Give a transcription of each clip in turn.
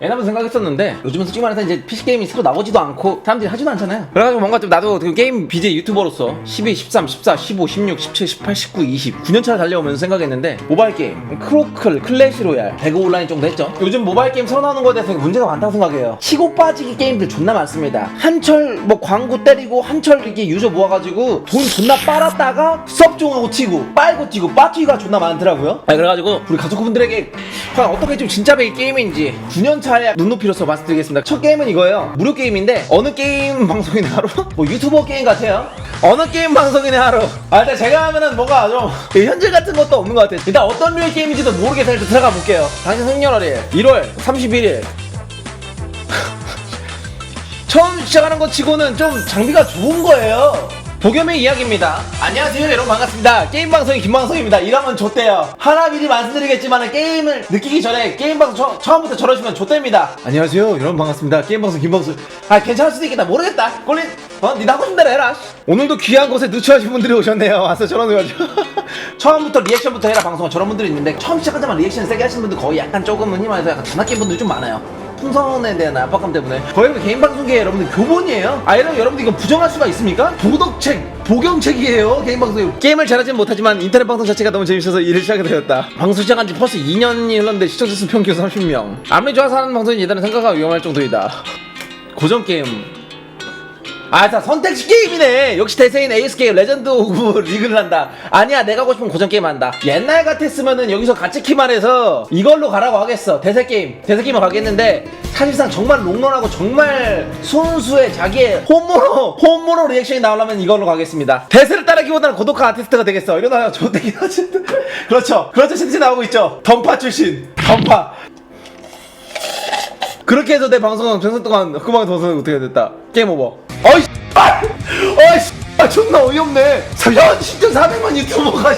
옛날부터 생각했었는데 요즘은 솔직히 말해서 이제 PC게임이 새로 나오지도 않고 사람들이 하지도 않잖아요. 그래가지고 뭔가 좀 나도 그 게임 BJ 유튜버로서 12, 13, 14, 15, 16, 17, 18, 19, 20 9년차를 달려오면서 생각했는데 모바일 게임 크로클, 클래시 로얄, 배그 온라인 정도 했죠. 요즘 모바일 게임 새로 나오는 거에 대해서 문제가 많다고 생각해요. 치고 빠지기 게임들 존나 많습니다. 한철 뭐 광고 때리고 한철 이렇게 유저 모아가지고 돈 존나 빨았다가 섭종하고 치고 빨고 뛰고 빠튀기가 존나 많더라고요. 그래가지고 우리 가족분들에게 과연 어떻게 좀 진짜 배기 게임인지 9년차에 눈높이로서 말씀드리겠습니다. 첫 게임은 이거예요. 무료 게임인데 어느 게임 방송이네 하루? 뭐 유튜버 게임 같아요. 어느 게임 방송이네 하루. 일단 제가 하면은 뭔가 좀 현질 같은 것도 없는 것 같아요. 일단 어떤 류의 게임인지도 모르겠어서 일단 들어가 볼게요. 당신 생년월일 1월 31일 처음 시작하는 것 치고는 좀 장비가 좋은 거예요. 도겸의 이야기입니다. 안녕하세요 여러분, 반갑습니다. 게임방송의 김방송입니다. 이러면 좋대요. 하나 미리 말씀드리겠지만 게임을 느끼기 전에 게임방송 처음부터 저러시면 좋답니다. 안녕하세요 여러분, 반갑습니다. 게임방송 김방송. 괜찮을 수도 있겠다. 모르겠다. 꼴린 니나 하고 싶은 대로 해라. 오늘도 귀한 곳에 누추하신 분들이 오셨네요. 와서 저러는거죠. 처음부터 리액션부터 해라 방송은 저런 분들이 있는데 처음 시작하자마자 리액션 세게 하시는 분들 거의 약간 조금은 힘만해서 약간 잔악긴 분들이 좀 많아요. 풍선에 대한 압박감 때문에. 거의 개인 방송계에 여러분들 교본이에요. 여러분들 이거 부정할 수가 있습니까? 도덕책, 복용책이에요. 개인 방송. 게임을 잘하지는 못하지만 인터넷 방송 자체가 너무 재밌어서 일을 시작하게 되었다. 방송 시작한 지 벌써 2년이 흘렀는데 시청자 수 평균 30명. 아무리 좋아서 하는 방송이 예전에 생각하고 위험할 정도이다. 고전 게임. 자, 선택식 게임이네. 역시 대세인 에이스 게임 레전드 오브 리그를 한다. 아니야, 내가 하고 싶은 고전 게임 한다. 옛날 같았으면은 여기서 가치키만 해서 이걸로 가라고 하겠어. 대세 게임을 가겠는데 사실상 정말 롱런하고 정말 순수의 자기의 홈모노 리액션이 나오려면 이걸로 가겠습니다. 대세를 따르기보다는 고독한 아티스트가 되겠어. 이러다가 좋대긴 하지. 그렇죠 실제 나오고 있죠. 던파 출신 던파. 그렇게 해서 내 방송은 전선 동안 흑막에 둬서 어떻게 됐다. 게임 오버. 존나 어이없네. 야, 진짜 400만 유튜버가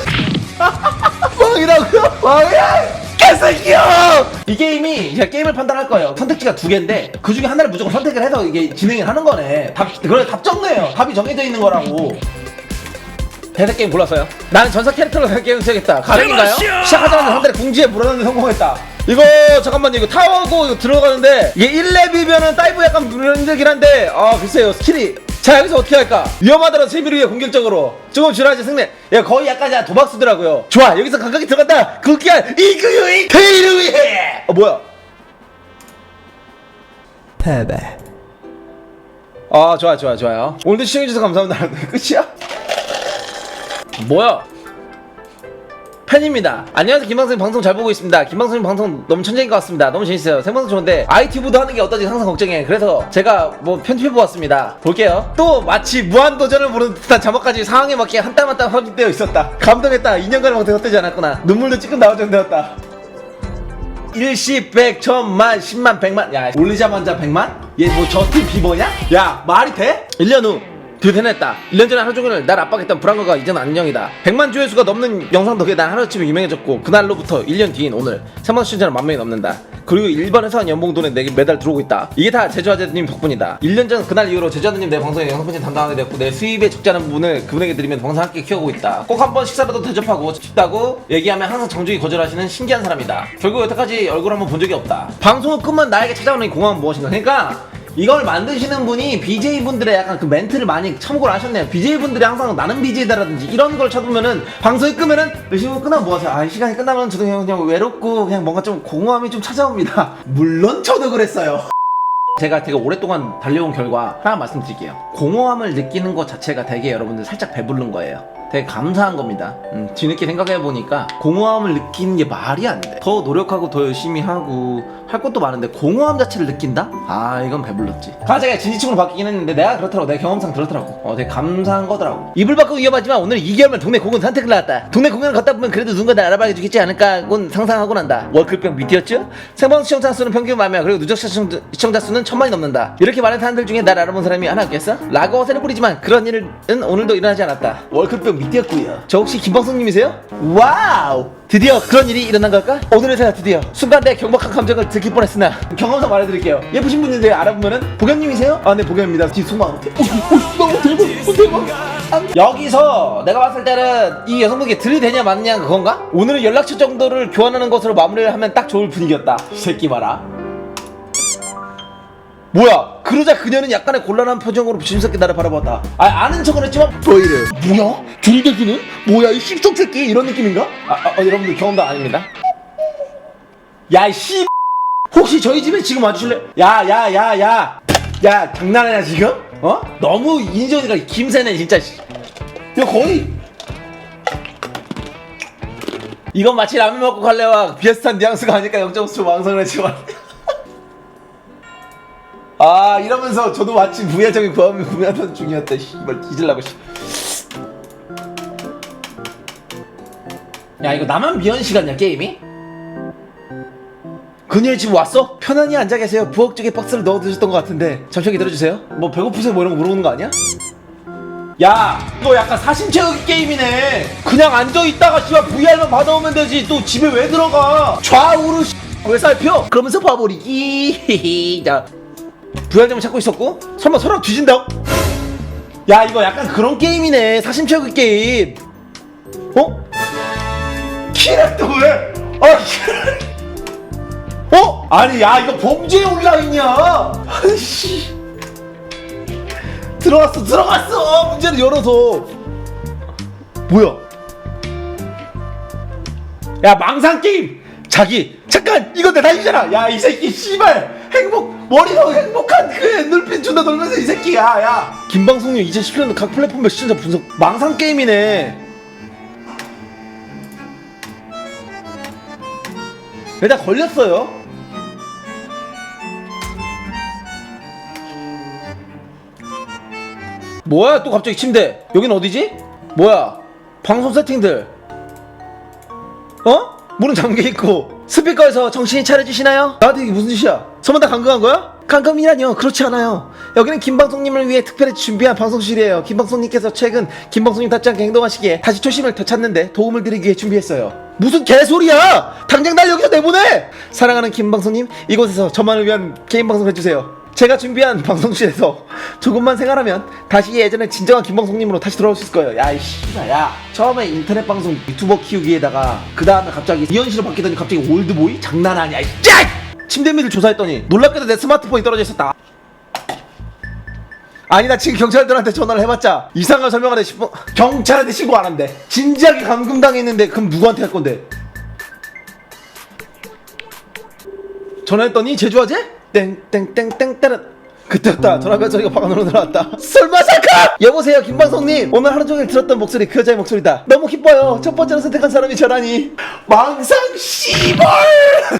망이라고요? 망이야! 개새끼야! 이 게임이 제가 게임을 판단할 거예요. 선택지가 두 개인데 그 중에 하나를 무조건 선택을 해서 이게 진행을 하는 거네. 답 정네요. 답이 정해져 있는 거라고. 대세 게임 골랐어요. 나는 전사 캐릭터로 게임을 시작했다. 가능인가요? 시작하자마자 상대를 궁지에 물어넣는 데 성공했다. 이거 잠깐만요. 이거 타워고 이거 들어가는데 이게 1렙이면은 다이브 약간 힘들긴 한데 글쎄요 스킬이. 자, 여기서 어떻게 할까? 위험하더라도 세비를 위해 공격적으로 조금 줄여야지 승리. 거의 약간 도박 쓰더라고요. 좋아, 여기서 감각이 들어간다. 극기한 이그유이 그이를 위해. 뭐야? 패배. 좋아요. 오늘도 시청해주셔서 감사합니다. 끝이야? 뭐야? 팬입니다. 안녕하세요. 김방송님 방송 잘 보고 있습니다. 김방송님 방송 너무 천재인 것 같습니다. 너무 재밌어요. 생방송 좋은데 IT부도 하는 게 어떨지 항상 걱정해. 그래서 제가 편집해보았습니다. 볼게요. 또 마치 무한도전을 부르는 듯한 자막까지 상황에 맞게 한 땀 한 땀 삽입되어 있었다. 감동했다. 2년간의 방송이 헛되지 않았구나. 눈물도 찔끔 나올 정도였다. 일시, 백, 천만, 10만, 100만. 야, 올리자마자 100만? 얘 뭐 저스틴 비버냐? 야, 말이 돼? 1년 후 드디어 해냈다. 1년 전에 하루 종일 날 압박했던 불안감가 이제는 안녕이다. 100만 조회수가 넘는 영상 덕에 난 하루아침에 유명해졌고 그날로부터 1년 뒤인 오늘 3만 시청자는 10,000명이 넘는다. 그리고 일반 회사원 연봉돈에 내게 매달 들어오고 있다. 이게 다 제주아재님 덕분이다. 1년 전 그날 이후로 제주아재님 내 방송에 영상 편집 담당하게 되었고 내 수입에 적지 않은 부분을 그분에게 드리면 방송 함께 키워오고 있다. 꼭 한번 식사라도 대접하고 싶다고 얘기하면 항상 정중히 거절하시는 신기한 사람이다. 결국 여태까지 얼굴 한번 본 적이 없다. 방송을 끝만 나에게 찾아오는 공항은 무엇인가. 그러니까 이걸 만드시는 분이 BJ분들의 약간 그 멘트를 많이 참고를 하셨네요. BJ분들이 항상 나는 BJ다라든지 이런 걸 쳐두면은 방송이 끄면은 열심히 끝나면 뭐 하세요? 시간이 끝나면 저도 그냥 외롭고 그냥 뭔가 좀 공허함이 좀 찾아옵니다. 물론 저도 그랬어요. 제가 되게 오랫동안 달려온 결과 하나 말씀드릴게요. 공허함을 느끼는 것 자체가 되게 여러분들 살짝 배부른 거예요. 되게 감사한 겁니다. 뒤늦게 생각해보니까 공허함을 느끼는 게 말이 안 돼. 더 노력하고 더 열심히 하고 할 것도 많은데 공허함 자체를 느낀다? 이건 배불렀지. 제가 진지충으로 바뀌긴 했는데 내가 그렇더라고. 내 경험상 그렇더라고. 되게 감사한 거더라고. 이불 밖은 위험하지만 오늘 2개월만 동네 공원 산책을 나왔다. 동네 공원을 걷다 보면 그래도 누군가 날 알아봐 주겠지 않을까곤 상상하고 난다. 월클병 밑이었죠? 생방 시청자 수는 평균 만명, 그리고 누적 시청자 수는 1000만이 넘는다. 이렇게 많은 사람들 중에 날 알아본 사람이 하나 없겠어? 라고 허세를 뿌리지만 그런 일은 오늘도 일어나지 않았다. 월클병 밑이었구요. 저 혹시 김방송님이세요? 와우! 드디어 그런 일이 일어난 걸까? 오늘의 새가 드디어 순간 내 경박한 감정을 들킬 뻔했으나 경험상 말해드릴게요. 예쁘신 분인데 알아보면은 보겸님이세요? 네, 보겸입니다. 뒷속마음 너무 대박. 여기서 내가 봤을 때는 이 여성분에게 들이대냐 맞냐 그건가? 오늘은 연락처 정도를 교환하는 것으로 마무리를 하면 딱 좋을 분위기였다. 이 새끼 봐라. 뭐야? 그러자 그녀는 약간의 곤란한 표정으로 조심스럽게 나를 바라보았다. 아는 척은 했지만 보이래. 뭐야? 들이대기는? 뭐야 이 씹속 새끼 이런 느낌인가? 여러분들 경험도 아닙니다. 야 이 씨 혹시 저희 집에 지금 와주실래? 야 장난하냐 지금? 어? 너무 인정이가 김새네 진짜. 야 거의 이건 마치 라면 먹고 갈래와 비슷한 뉘앙스가 아닐까 0.5초 망상을 했지만 이러면서 저도 마치 부야적인 구함을 구매하던 중이었다. 씨발 뒤질라고. 야 이거 나만 미연 시간이야 게임이? 그녀의 집 왔어? 편안히 앉아 계세요. 부엌 쪽에 박스를 넣어 두셨던 것 같은데 잠시 기다려주세요. 뭐 배고프세요 뭐 이런 거 물어보는 거 아니야? 야 이거 약간 사심채우기 게임이네. 그냥 앉아있다가 씨발 VR만 받아오면 되지. 또 집에 왜 들어가? 좌우로 왜 살펴? 그러면서 봐버리기. 자 VR 좀 찾고 있었고 설마 서랍 뒤진다? 야 이거 약간 그런 게임이네. 사심채우기 게임. 어? 키를 또 왜? 아니 야 이거 범죄 온라인이야. 아이씨 들어갔어. 문제를 열어서. 뭐야? 야 망상 게임. 자기 잠깐 이거 내 다니잖아. 야 이 새끼 씨발 머리가 행복한 그 눈빛 존나 돌면서 이 새끼야. 야 김방송님 2017년 각 플랫폼별 시청자 분석 망상 게임이네. 일단 걸렸어요. 뭐야 또 갑자기 침대. 여긴 어디지? 뭐야 방송 세팅들. 문은 잠겨있고 스피커에서 정신이 차려주시나요? 나한테 이게 무슨 짓이야? 설마 다 감금한 거야? 감금이라뇨. 그렇지 않아요. 여기는 김방송님을 위해 특별히 준비한 방송실이에요. 김방송님께서 최근 김방송님답지 않게 행동하시기에 다시 초심을 되찾는데 도움을 드리기 위해 준비했어요. 무슨 개소리야! 당장 날 여기서 내보내! 사랑하는 김방송님, 이곳에서 저만을 위한 개인 방송을 해주세요. 제가 준비한 방송실에서 조금만 생활하면 다시 예전에 진정한 김방송님으로 다시 돌아올 수 있을 거예요. 야 이씨발 야 처음에 인터넷 방송 유튜버 키우기에다가 그 다음에 갑자기 이현실로 바뀌더니 갑자기 올드보이? 장난 아니야. 침대 밑을 조사했더니 놀랍게도 내 스마트폰이 떨어져 있었다. 아니 나 지금 경찰들한테 전화를 해봤자 이상한 설명하네 싶어. 경찰한테 신고 안 한대. 진지하게 감금당했는데 그럼 누구한테 할 건데? 전화했더니 제주화재? 땡땡땡땡 따라. 그때였다. 전화벨 소리가 방 안으로 들어왔다. 설마 사카! 여보세요 김방송님. 오늘 하루 종일 들었던 목소리 그 여자의 목소리다. 너무 기뻐요. 첫 번째로 선택한 사람이 저라니. 망상 씨발.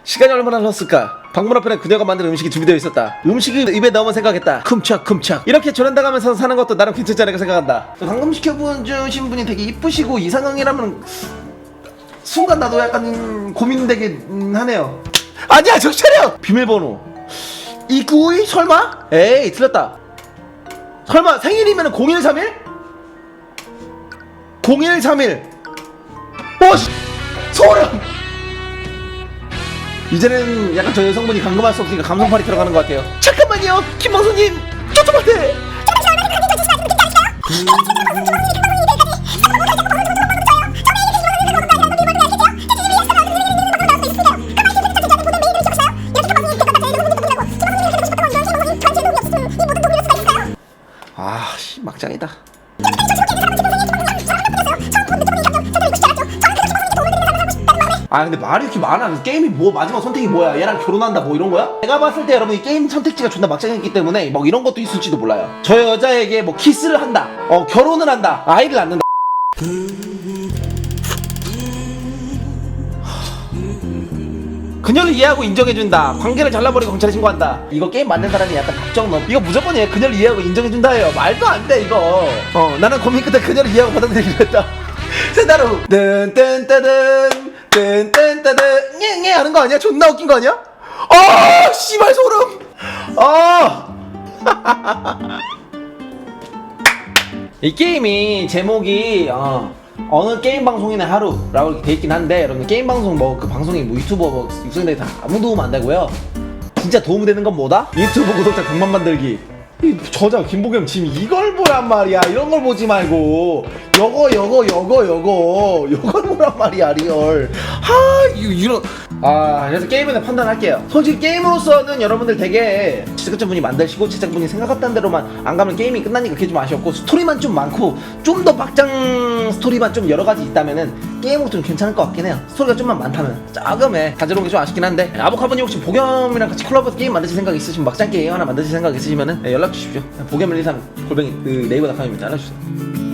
시간이 얼마나 흘렀을까? 방문 앞에는 그녀가 만든 음식이 준비되어 있었다. 음식을 입에 넣으면 생각했다. 쿰착 이렇게 조련당하면서 사는 것도 나름 괜찮지 않을까 생각한다. 방금 시켜주신 분이 되게 이쁘시고 이상형이라면 순간 나도 약간 고민되긴 하네요. 아니야 정신 차려. 비밀번호 292? 설마? 에이 틀렸다. 설마 생일이면 0131? 0131 오씨 소름. 이제는 약간 저 여성분이 감금할 수 없으니까 감성팔이 들어가는 것 같아요. 잠깐만요 김방송님 쪼쪼한테 막장이다. 근데 말이 이렇게 많아. 게임이 뭐 마지막 선택이 뭐야? 얘랑 결혼한다 뭐 이런 거야? 제가 봤을 때 여러분 이 게임 선택지가 존나 막장이기 때문에 뭐 이런 것도 있을지도 몰라요. 저 여자에게 뭐 키스를 한다, 결혼을 한다, 아이를 낳는다. 그녀를 이해하고 인정해준다. 관계를 잘라버리고 경찰에 신고한다. 이거 게임 만든 사람이 약간 박정너. 이거 무조건 얘 그녀를 이해하고 인정해준다 해요. 말도 안 돼 이거. 나는 고민 끝에 그녀를 이해하고 받아들이기로 했다. 세다루 뜬뜬따든 뜬뜬따든 녜녜 하는 거 아니야? 존나 웃긴 거 아니야? 씨발 소름. 이 게임이 제목이 어느 게임 방송인의 하루라고 이렇게 돼있긴 한데 여러분 게임 방송 뭐 그 방송이 뭐 유튜버 뭐 육성들이 다 아무 도움 안 되고요. 진짜 도움 되는 건 뭐다? 유튜브 구독자 100만 만들기. 이 저자 김보겸 지금 이걸 보란 말이야. 이런 걸 보지 말고 요걸 보란 말이야 리얼. 이런 그래서 게임에는 판단할게요. 솔직히 게임으로서는 여러분들 되게 제작자분이 만드시고 제작분이 생각했던 대로만 안 가면 게임이 끝나니까 그게 좀 아쉬웠고, 스토리만 좀 많고 좀 더 막장 스토리만 좀 여러 가지 있다면은 게임으로 좀 괜찮을 것 같긴 해요. 스토리가 좀만 많다면. 조금의 다채로운 게 좀 아쉽긴 한데, 아보카보님 혹시 보겸이랑 같이 콜라보해서 게임 만드실 생각 있으시면, 막장 게임 하나 만드실 생각 있으시면은 연락 주십시오. 보겸123 골뱅이 네이버닷컴입니다. 알아주세요.